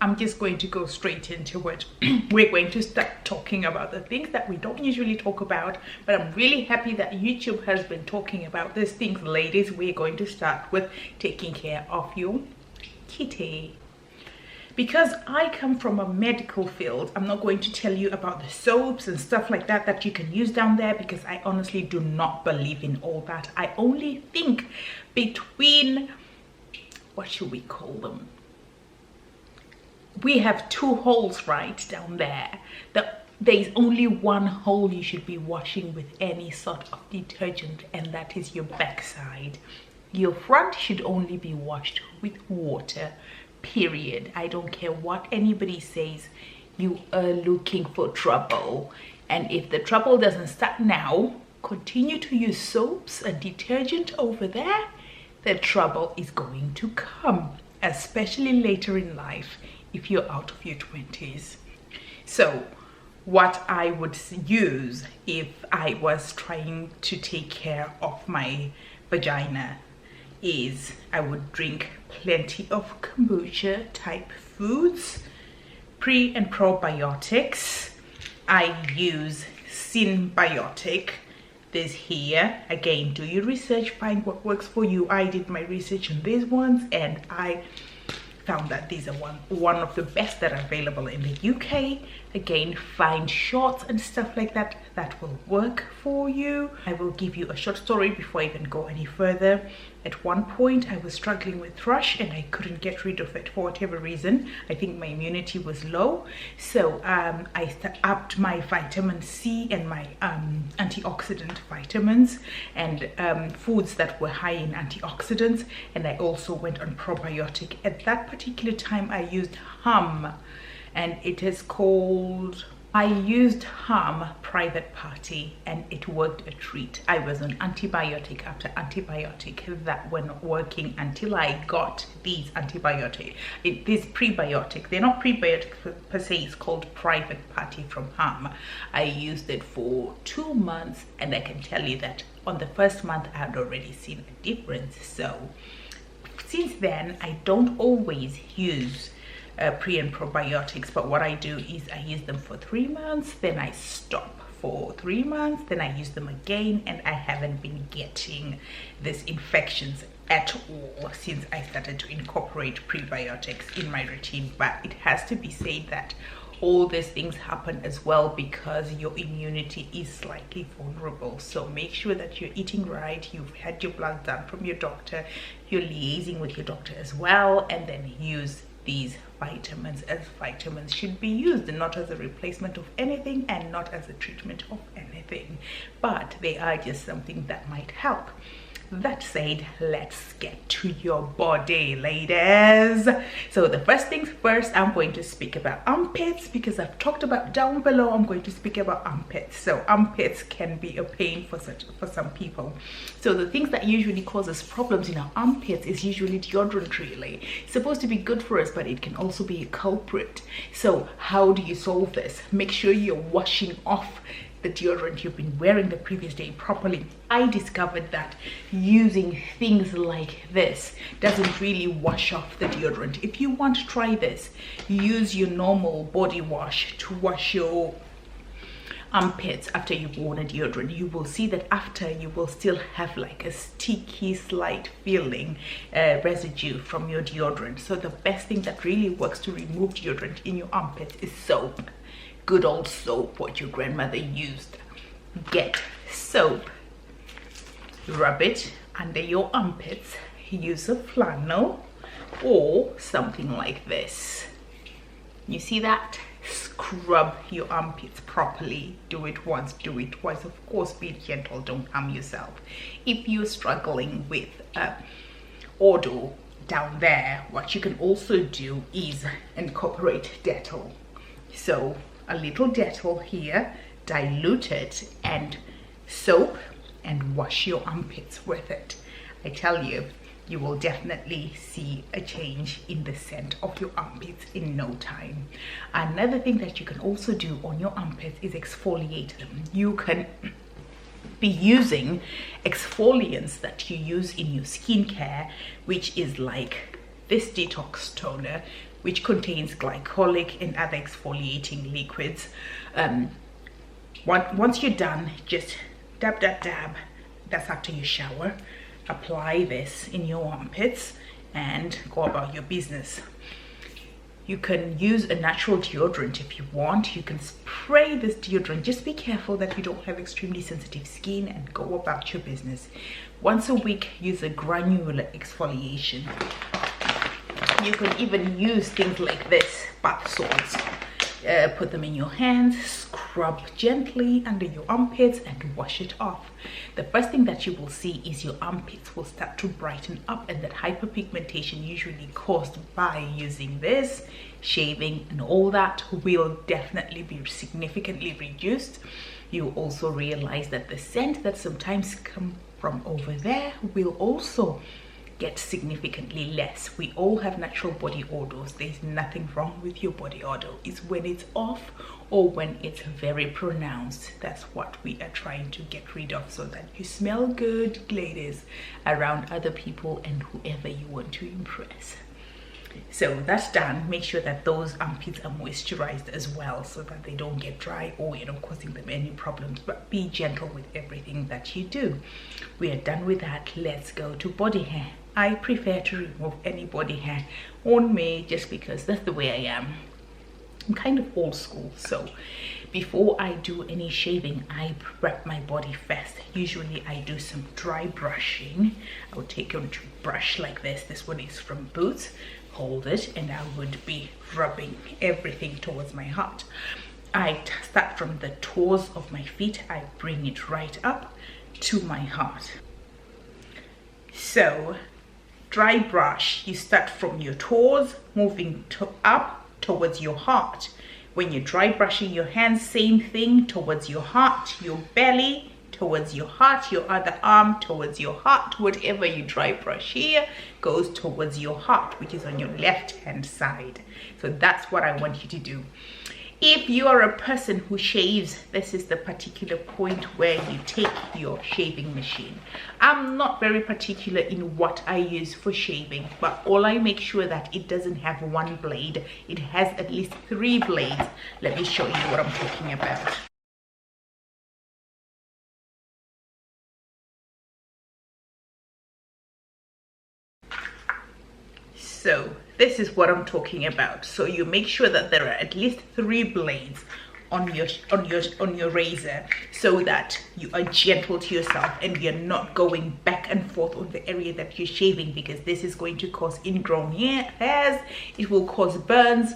I'm just going to go straight into it. We're going to start talking about the things that we don't usually talk about, but I'm really happy that YouTube has been talking about these things. Ladies, we're going to start with taking care of your kitty. Because I come from a medical field, I'm not going to tell you about the soaps and stuff like that that you can use down there, because I honestly do not believe in all that. I only think between, what should we call them? We have two holes right down there. There is only one hole you should be washing with any sort of detergent, and that is your backside. Your front should only be washed with water. Period. I don't care what anybody says. You are looking for trouble, and if the trouble doesn't start now, continue to use soaps and detergent over there. The trouble is going to come, especially later in life if you're out of your 20s. So what I would use if I was trying to take care of my vagina is I would drink plenty of kombucha type foods, pre and probiotics. I use symbiotic, this here. Again, do your research, find what works for you. I did my research on these ones, and I found that these are one of the best that are available in the UK. Again, find shorts and stuff like that that will work for you. I will give you a short story before I even go any further. At one point I was struggling with thrush and I couldn't get rid of it for whatever reason. I think my immunity was low, so I upped my vitamin C and my antioxidant vitamins and foods that were high in antioxidants, and I also went on probiotic. At that particular time I used hum, and it is called, I used hum Private Party, and it worked a treat. I was on antibiotic after antibiotic that were not working until I got these antibiotic, these prebiotic. They're not prebiotic per se, it's called Private Party from hum. I used it for 2 months, and I can tell you that on the first month I had already seen a difference. So since then I don't always use pre and probiotics, but what I do is I use them for 3 months, then I stop for 3 months, then I use them again, and I haven't been getting these infections at all since I started to incorporate prebiotics in my routine. But it has to be said that all these things happen as well because your immunity is slightly vulnerable. So make sure that you're eating right, you've had your blood done from your doctor, you're liaising with your doctor as well, and then use these vitamins as vitamins should be used, and not as a replacement of anything and not as a treatment of anything, but they are just something that might help. That said, let's get to your body, ladies. So the first things first, I'm going to speak about armpits, because I've talked about down below. I'm going to speak about armpits. So armpits can be a pain for some people. So the things that usually causes problems in our armpits is usually deodorant. Really, it's supposed to be good for us, but it can also be a culprit. So how do you solve this? Make sure you're washing off the deodorant you've been wearing the previous day properly. I discovered that using things like this doesn't really wash off the deodorant. If you want to try this, use your normal body wash to wash your armpits after you've worn a deodorant. You will see that after you will still have like a sticky slight feeling residue from your deodorant. So the best thing that really works to remove deodorant in your armpits is soap. Good old soap, what your grandmother used. Get soap, rub it under your armpits, use a flannel or something like this. You see that? Scrub your armpits properly. Do it once, do it twice. Of course, be gentle, don't harm yourself. If you're struggling with odour down there, what you can also do is incorporate Dettol. So a little Dettol here, dilute it, and soap, and wash your armpits with it. I tell you, you will definitely see a change in the scent of your armpits in no time. Another thing that you can also do on your armpits is exfoliate them. You can be using exfoliants that you use in your skincare, which is like this detox toner, which contains glycolic and other exfoliating liquids. Once you're done, just dab, that's after you shower. Apply this in your armpits and go about your business. You can use a natural deodorant if you want. You can spray this deodorant. Just be careful that you don't have extremely sensitive skin, and go about your business. Once a week, use a Granule Exfoliation. You can even use things like this, bath salts. Put them in your hands, scrub gently under your armpits and wash it off. The first thing that you will see is your armpits will start to brighten up, and that hyperpigmentation usually caused by using this, shaving and all that will definitely be significantly reduced. You also realize that the scent that sometimes come from over there will also get significantly less. We all have natural body odors. There's nothing wrong with your body odor. It's when it's off or when it's very pronounced. That's what we are trying to get rid of, so that you smell good, ladies, around other people and whoever you want to impress. So that's done. Make sure that those armpits are moisturized as well, so that they don't get dry or, you know, causing them any problems. But be gentle with everything that you do. We are done with that. Let's go to body hair. I prefer to remove any body hair on me just because that's the way I am. I'm kind of old school, so before I do any shaving, I prep my body first. Usually I do some dry brushing. I would take a brush like this. This one is from Boots. Hold it, and I would be rubbing everything towards my heart. I start from the toes of my feet. I bring it right up to my heart. So dry brush, you start from your toes, moving up towards your heart. When you're dry brushing your hands, same thing, towards your heart, your belly, towards your heart, your other arm towards your heart. Whatever you dry brush here goes towards your heart, which is on your left hand side. So that's what I want you to do. If you are a person who shaves, this is the particular point where you take your shaving machine. I'm not very particular in what I use for shaving, but all I make sure that it doesn't have one blade. It has at least 3 blades. Let me show you what I'm talking about. So this is what I'm talking about. So you make sure that there are at least 3 blades on your razor, so that you are gentle to yourself and you're not going back and forth on the area that you're shaving, because this is going to cause ingrown hairs. It will cause burns.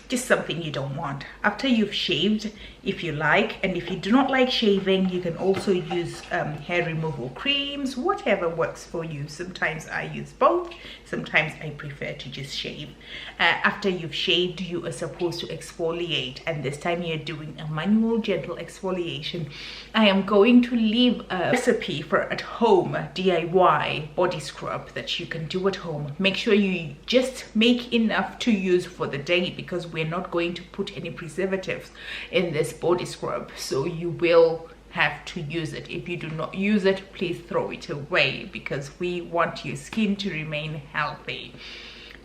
Just something you don't want. After you've shaved, if you like, and if you do not like shaving, you can also use hair removal creams, whatever works for you. Sometimes I use both, sometimes I prefer to just shave. After you've shaved, you are supposed to exfoliate, and this time you're doing a manual gentle exfoliation. I am going to leave a recipe for at home DIY body scrub that you can do at home. Make sure you just make enough to use for the day, because we're not going to put any preservatives in this body scrub, so you will have to use it. If you do not use it, please throw it away, because we want your skin to remain healthy.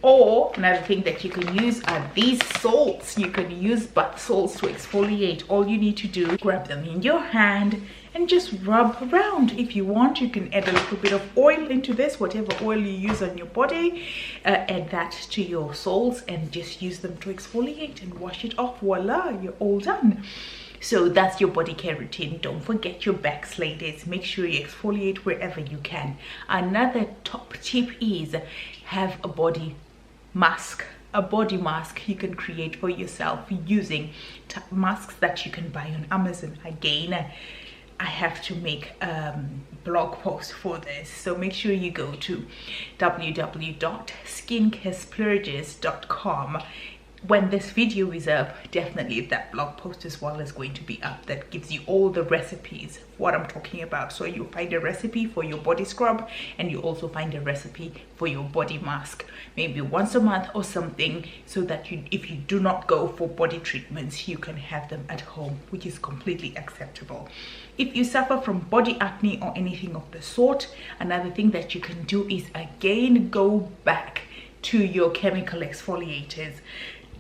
Or another thing that you can use are these salts. You can use bath salts to exfoliate. All you need to do is grab them in your hand and just rub around. If you want, you can add a little bit of oil into this, whatever oil you use on your body. Add that to your salts and just use them to exfoliate and wash it off. Voila, you're all done. So that's your body care routine. Don't forget your backs, ladies. Make sure you exfoliate wherever you can. Another top tip is have a body mask. A body mask you can create for yourself using masks that you can buy on Amazon. Again, I have to make a blog post for this, so make sure you go to www.skincaresplurges.com. When this video is up, definitely that blog post as well is going to be up. That gives you all the recipes, what I'm talking about. So you find a recipe for your body scrub, and you also find a recipe for your body mask, maybe once a month or something, so that if you do not go for body treatments, you can have them at home, which is completely acceptable. If you suffer from body acne or anything of the sort, another thing that you can do is again go back to your chemical exfoliators.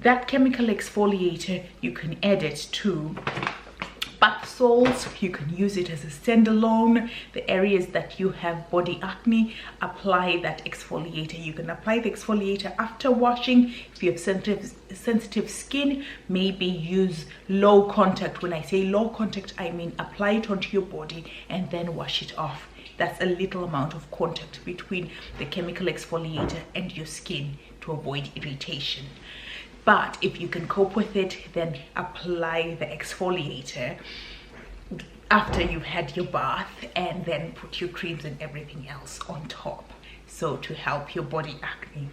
That chemical exfoliator, you can add it to bath salts, you can use it as a standalone. The areas that you have body acne, apply that exfoliator. You can apply the exfoliator after washing. If you have sensitive skin, maybe use low contact. When I say low contact, I mean apply it onto your body and then wash it off. That's a little amount of contact between the chemical exfoliator and your skin to avoid irritation. But if you can cope with it, then apply the exfoliator after you've had your bath, and then put your creams and everything else on top. So to help your body acne,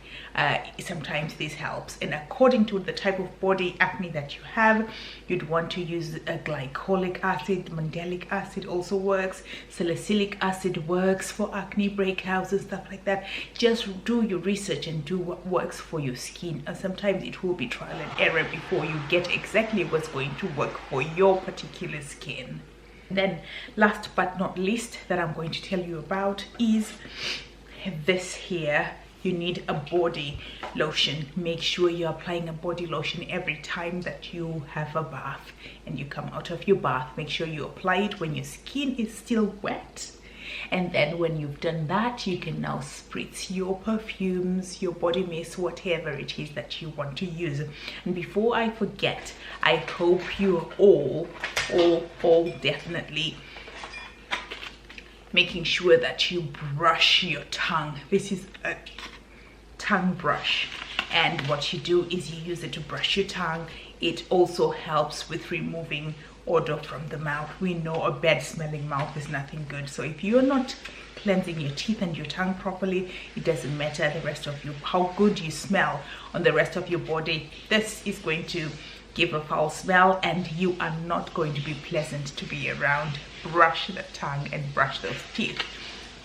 sometimes this helps. And according to the type of body acne that you have, you'd want to use a glycolic acid. Mandelic acid also works. Salicylic acid works for acne breakouts and stuff like that. Just do your research and do what works for your skin. And sometimes it will be trial and error before you get exactly what's going to work for your particular skin. Then last but not least that I'm going to tell you about is this here. You need a body lotion. Make sure you're applying a body lotion every time that you have a bath and you come out of your bath. Make sure you apply it when your skin is still wet, and then when you've done that, you can now spritz your perfumes, your body mist, whatever it is that you want to use. And before I forget, I hope you're all definitely making sure that you brush your tongue. This is a tongue brush, and what you do is you use it to brush your tongue. It also helps with removing odor from the mouth. We know a bad smelling mouth is nothing good. So if you're not cleansing your teeth and your tongue properly, it doesn't matter the rest of you, how good you smell on the rest of your body. This is going to give a foul smell and you are not going to be pleasant to be around. Brush the tongue and brush those teeth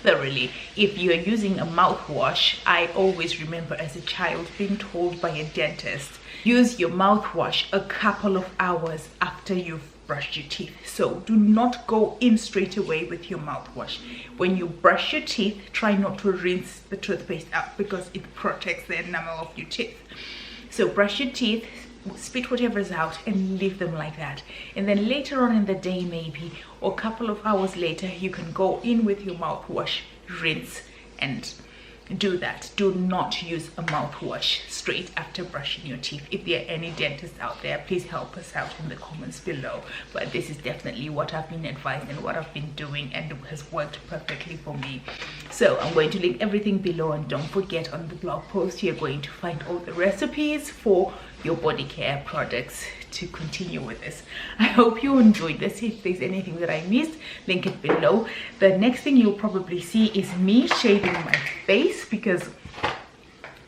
thoroughly. If you're using a mouthwash, I always remember as a child being told by a dentist, use your mouthwash a couple of hours after you've brushed your teeth. So do not go in straight away with your mouthwash. When you brush your teeth, try not to rinse the toothpaste out because it protects the enamel of your teeth. So brush your teeth, spit whatever's out and leave them like that, and then later on in the day, maybe, or a couple of hours later, you can go in with your mouthwash, rinse, and do that. Do not use a mouthwash straight after brushing your teeth. If there are any dentists out there, please help us out in the comments below. But this is definitely what I've been advised and what I've been doing, and it has worked perfectly for me. So I'm going to link everything below, and don't forget, on the blog post you're going to find all the recipes for your body care products to continue with this. I hope you enjoyed this. If there's anything that I missed, link it below. The next thing you'll probably see is me shaving my face because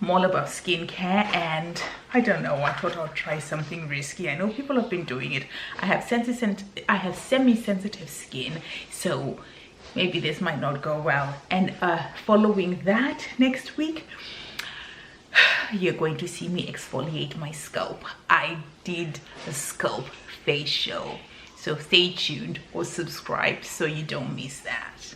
I'm all about skincare, and I don't know, I thought I'll try something risky. I know people have been doing it. I have semi-sensitive skin, so maybe this might not go well. And following that, next week you're going to see me exfoliate my scalp. I did a scalp facial, so stay tuned or subscribe so you don't miss that.